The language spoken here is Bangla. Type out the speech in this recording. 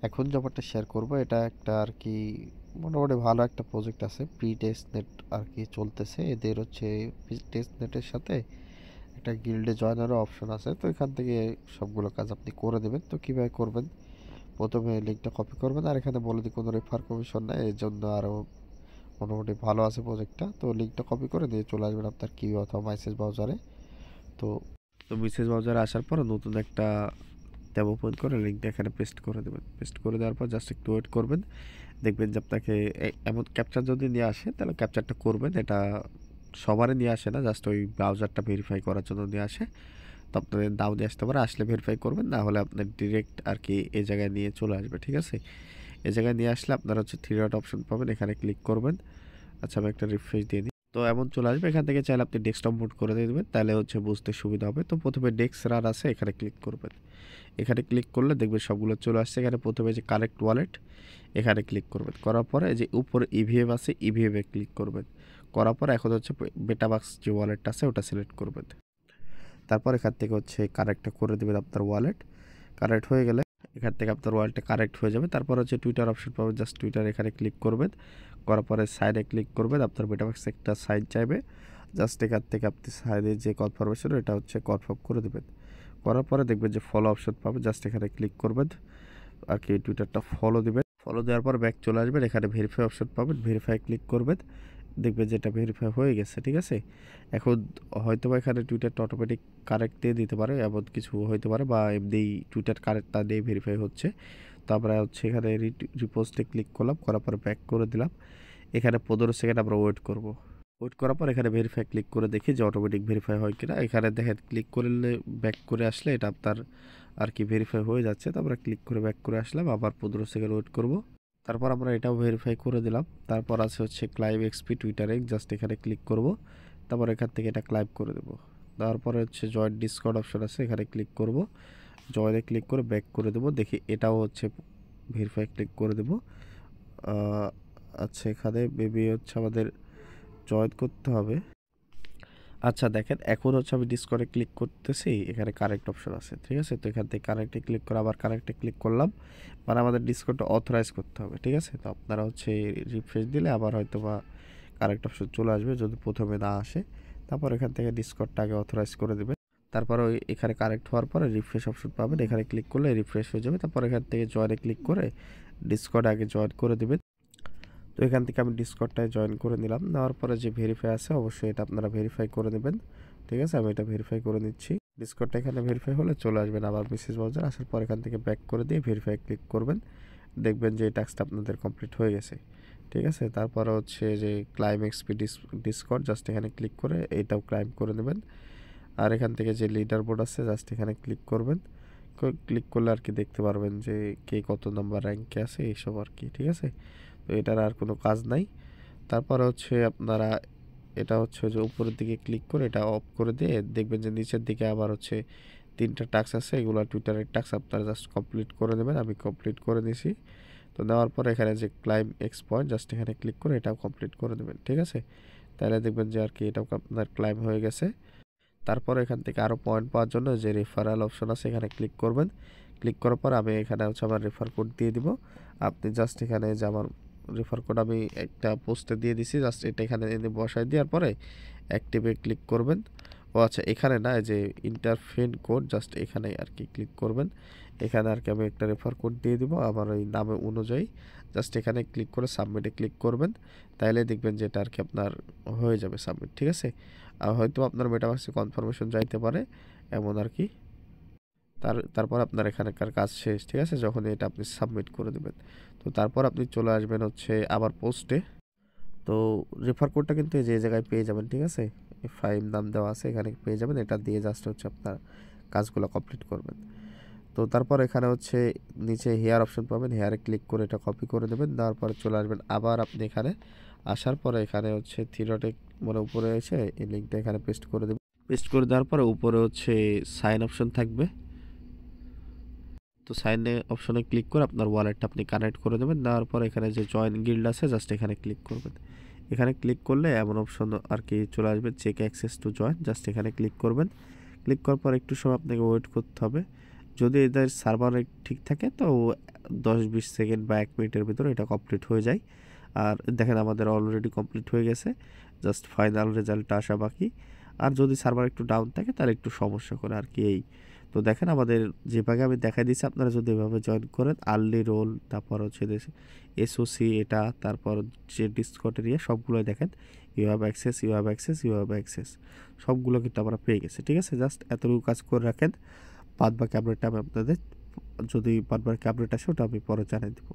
এখন যে অফারটা শেয়ার করব এটা একটা আর কি মোটামুটি ভালো একটা প্রজেক্ট আছে, প্রি টেস্ট নেট আর কি চলতেছে এদের হচ্ছে। টেস্ট নেটের সাথে একটা গিল্ডে জয়েনারও অপশন আছে, তো এখান থেকে সবগুলো কাজ আপনি করে দেবেন। তো কীভাবে করবেন, প্রথমে লিঙ্কটা কপি করবেন, আর এখানে বলে দিই কোনো রেফার কমিশন নেই, এর জন্য আরও মোটামুটি ভালো আছে প্রজেক্টটা। তো লিঙ্কটা কপি করে দিয়ে চলে আসবেন আপনার কিউ অথবা মেসেজ ব্রাউজারে। তো তো মেসেজ ব্রাউজারে আসার পর নতুন একটা ট্যাব ওপেন করে লিঙ্কটা এখানে পেস্ট করে দেবেন। পেস্ট করে দেওয়ার পর জাস্ট একটু ওয়েট করবেন, দেখবেন যে আপনাকে এমন ক্যাপচার যদি নিয়ে আসে তাহলে ক্যাপচারটা করবেন। এটা সবারই নিয়ে আসে না, জাস্ট ওই ব্রাউজারটা ভেরিফাই করার জন্য নিয়ে আসে। তো আপনাদের নাও নিয়ে আসতে পারে, আসলে ভেরিফাই করবেন, না হলে আপনার ডিরেক্ট আর কি এই জায়গায় নিয়ে চলে আসবে। ঠিক আছে, এই জায়গায় নিয়ে আসলে আপনারা হচ্ছে থ্রি ডট অপশন পাবেন, এখানে ক্লিক করবেন। আচ্ছা, আমি একটা রিফ্রেশ দিয়ে দিই। তো এমন চলে আসবে, এখান থেকে চাইলে আপনি ডেস্কটপ মোড করে দিয়ে দেবেন, তাহলে হচ্ছে বুঝতে সুবিধা হবে। তো প্রথমে ডেস্ক রান আছে, এখানে ক্লিক করবেন। এখানে ক্লিক করলে দেখবেন সবগুলো চলে আসছে। এখানে প্রথমে যে কারেক্ট ওয়ালেট, এখানে ক্লিক করবেন। করার পরে যে উপরে ইভিএম আছে, ইভিএমে ক্লিক করবেন। করার পর এখন হচ্ছে বেটাবাক্স যে ওয়ালেটটা আছে ওটা সিলেক্ট করবেন। তারপর এখান থেকে হচ্ছে কারেক্টটা করে দেবেন আপনার ওয়ালেট। কারেক্ট হয়ে গেলে এখান থেকে আপনার ওয়ালেটটা কারেক্ট হয়ে যাবে। তারপর হচ্ছে টুইটার অপশন পাবেন, জাস্ট টুইটার এখানে ক্লিক করবেন। করার পরে সাইডে ক্লিক করবেন, আপনার মেটামাক্সে একটা সাইন চাইবে, জাস্ট এখান থেকে আপনি সাইডে যে কনফার্মেশন এটা হচ্ছে কনফার্ম করে দেবেন। করার পরে দেখবেন যে ফলো অপশন পাবেন, জাস্ট এখানে ক্লিক করবেন আর কি টুইটারটা ফলো দিবেন। ফলো দেওয়ার পর ব্যাক চলে আসবেন, এখানে ভেরিফাই অপশন পাবেন, ভেরিফাই ক্লিক করবেন, দেখবেন যে এটা ভেরিফাই হয়ে গেছে। ঠিক আছে, এখন হয়তো বা এখানে টুইটারটা অটোমেটিক কারেক্ট দিয়ে দিতে পারে, এমন কিছু হইতে পারে, বা এমনি টুইটার কারেক্ট না দিয়ে ভেরিফাই হচ্ছে। তো আমরা হচ্ছে এখানে রিপোস্টে ক্লিক করলাম, করার পর ব্যাক করে দিলাম। এখানে 15 সেকেন্ড আমরা ওয়েট করব। ওয়েট করার পর এখানে ভেরিফাই ক্লিক করে দেখি যে অটোমেটিক ভেরিফাই হয় কিনা। এখানে দেখেন ক্লিক করলে ব্যাক করে আসলে এটা আপনার আর কি ভেরিফাই হয়ে যাচ্ছে। তো আমরা ক্লিক করে ব্যাক করে আসলাম, আবার 15 সেকেন্ড ওয়েট করব। তারপর আমরা এটাও ভেরিফাই করে দিলাম। তারপর আছে হচ্ছে ক্লাইভ এক্সপি টুইটারে, জাস্ট এখানে ক্লিক করব। তারপর এখান থেকে এটা ক্লাইভ করে দেবো। তারপরে হচ্ছে জয়েন ডিসকর্ড অপশন আছে, এখানে ক্লিক করব। জয়েনে ক্লিক করে ব্যাক করে দেবো, দেখি এটাও হচ্ছে ভেরিফাই ক্লিক করে দেবো। আচ্ছা, এখানে মেবি হচ্ছে আমাদের জয়েন করতে হবে। আচ্ছা দেখেন, এখন হচ্ছে আমি ডিসকর্ডে ক্লিক করতেছি, এখানে কারেক্ট অপশন আছে। ঠিক আছে, তো এখান থেকে কারেক্টে ক্লিক করে আবার কারেক্টে ক্লিক করলাম, মানে আমাদের ডিসকর্ডটা অথরাইজ করতে হবে। ঠিক আছে, তো আপনারা হচ্ছে রিফ্রেশ দিলে আবার হয়তো বা কারেক্ট অপশন চলে আসবে যদি প্রথমে না আসে। তারপর এখান থেকে ডিসকর্ডটা আগে অথরাইজ করে দেবেন। তারপর ওই এখানে কারেক্ট হওয়ার পরে রিফ্রেশ অপশন পাবেন, এখানে ক্লিক করলে রিফ্রেশ হয়ে যাবে। তারপর এখান থেকে জয়েনে ক্লিক করে ডিসকর্ড আগে জয়েন করে দেবেন। তো এখান থেকে আমি ডিসকর্ডটায় জয়েন করে নিলাম। নেওয়ার পরে যে ভেরিফাই আছে অবশ্যই এটা আপনারা ভেরিফাই করে নেবেন। ঠিক আছে, আমি এটা ভেরিফাই করে নিচ্ছি। ডিসকর্ডটা এখানে ভেরিফাই হলে চলে আসবেন আবার মেসেজ ব্রাউজার, আসার পর এখান থেকে ব্যাক করে দিয়ে ভেরিফাই ক্লিক করবেন। দেখবেন যে এই টাস্কটা আপনাদের কমপ্লিট হয়ে গেছে। ঠিক আছে, তারপরে হচ্ছে যে ক্লাইম এক্সপি ডিসকর্ড, জাস্ট এখানে ক্লিক করে এটাও ক্লাইম করে নেবেন। আর এখান থেকে যে লিডার বোর্ড আছে জাস্ট এখানে ক্লিক করবেন। ক্লিক করলে আর কি দেখতে পারবেন যে কে কত নাম্বার র্যাঙ্কে আছে এইসব আর কি। ঠিক আছে, তো এটার আর কোনো কাজ নাই। তারপরে হচ্ছে আপনারা এটা হচ্ছে যে উপরের দিকে ক্লিক করে এটা অফ করে দিয়ে দেখবেন যে নিচের দিকে আবার হচ্ছে 3টা টাস্ক আছে, এগুলো টুইটারের টাস্ক আপনারা জাস্ট কমপ্লিট করে নেবেন। আমি কমপ্লিট করে নিছি। তো নেওয়ার পরে এখানে যে ক্লাইম এক্স পয়েন্ট জাস্ট এখানে ক্লিক করে এটাও কমপ্লিট করে দেবেন। ঠিক আছে, তাহলে দেখবেন যে আর কি এটাও আপনার ক্লাইম হয়ে গেছে। তারপর এখান থেকে আরও পয়েন্ট পাওয়ার জন্য যে রেফারাল অপশন আছে এখানে ক্লিক করবেন। ক্লিক করার পর আমি এখানে হচ্ছে আমার রেফার কোড দিয়ে দিব। আপনি জাস্ট এখানে যে আমার রেফার কোড আমি একটা পোস্টে দিয়ে দিছি, জাস্ট এটা এখানে এনে বসাই দেওয়ার পরে অ্যাক্টিভে ক্লিক করবেন। ও আচ্ছা, এখানে না, যে ইন্টারফেন কোড জাস্ট এখানে আর কি ক্লিক করবেন। এখানে আর কি আমি একটা রেফার কোড দিয়ে দিব আমার ওই নামে অনুযায়ী, জাস্ট এখানে ক্লিক করে সাবমিটে ক্লিক করবেন। তাইলে দেখবেন যে এটা আর কি আপনার হয়ে যাবে সাবমিট। ঠিক আছে, আর হয়তো আপনার মেটাভার্সে কনফার্মেশন যাইতে পারে এমন আর কি। তারপর আপনার এখানকার কাজ শেষ। ঠিক আছে, যখন এটা আপনি সাবমিট করে দেবেন, তো তারপর আপনি চলে আসবেন হচ্ছে আবার পোস্টে। তো রেফার কোডটা কিন্তু যে জায়গায় পেয়ে যাবেন। ঠিক আছে, ফাইম নাম দেওয়া আছে, এখানে পেয়ে যাবেন। এটা দিয়ে জাস্ট হচ্ছে আপনার কাজগুলো কমপ্লিট করবেন। তো তারপর এখানে হচ্ছে নিচে হেয়ার অপশন পাবেন, হেয়ারে ক্লিক করে এটা কপি করে দেবেন। দেওয়ার পরে চলে আসবেন আবার আপনি এখানে। আসার পরে এখানে হচ্ছে থিরোটেক মানে উপরে এসে এই লিঙ্কটা এখানে পেস্ট করে দেবেন। পেস্ট করে দেওয়ার পরে উপরে হচ্ছে সাইন অপশন থাকবে, তো সাইন অপশনে ক্লিক করে আপনার ওয়ালেটটা আপনি কানেক্ট করে দেবেন। দেওয়ার পর এখানে যে জয়েন গিল্ড আছে জাস্ট এখানে ক্লিক করবেন। এখানে ক্লিক করলে এমন অপশন আর কি চলে আসবে, check access to join, just এখানে ক্লিক করবেন। ক্লিক করার পর একটু সময় আপনাকে ওয়েট করতে হবে। যদি এদের সার্ভারে ঠিক থাকে তো 10-20 সেকেন্ড বা 1 মিনিটের ভিতরে এটা কমপ্লিট হয়ে যায়। আর দেখেন আমাদের অলরেডি কমপ্লিট হয়ে গেছে, জাস্ট ফাইনাল রেজাল্টটা আসা বাকি। আর যদি সার্ভার একটু ডাউন থাকে তাহলে একটু সমস্যা করে আর কি এই। তো দেখেন আমাদের যেভাবে আমি দেখাই দিচ্ছি, আপনারা যদি এভাবে জয়েন করেন আর্লি রোল, তারপর হচ্ছে এসওসি, এটা তারপর যে ডিসকর্ড এরিয়া সবগুলোই দেখেন you have access, you have access, you have access, সবগুলো কিন্তু আমরা পেয়ে গেছি। ঠিক আছে, জাস্ট এতটুকু কাজ করে রাখেন, বাদ বাকি আপডেটটা আমি আপনাদের, যদি বাদ বাকি আপডেট আসে ওটা আমি পরে জানিয়ে দেবো।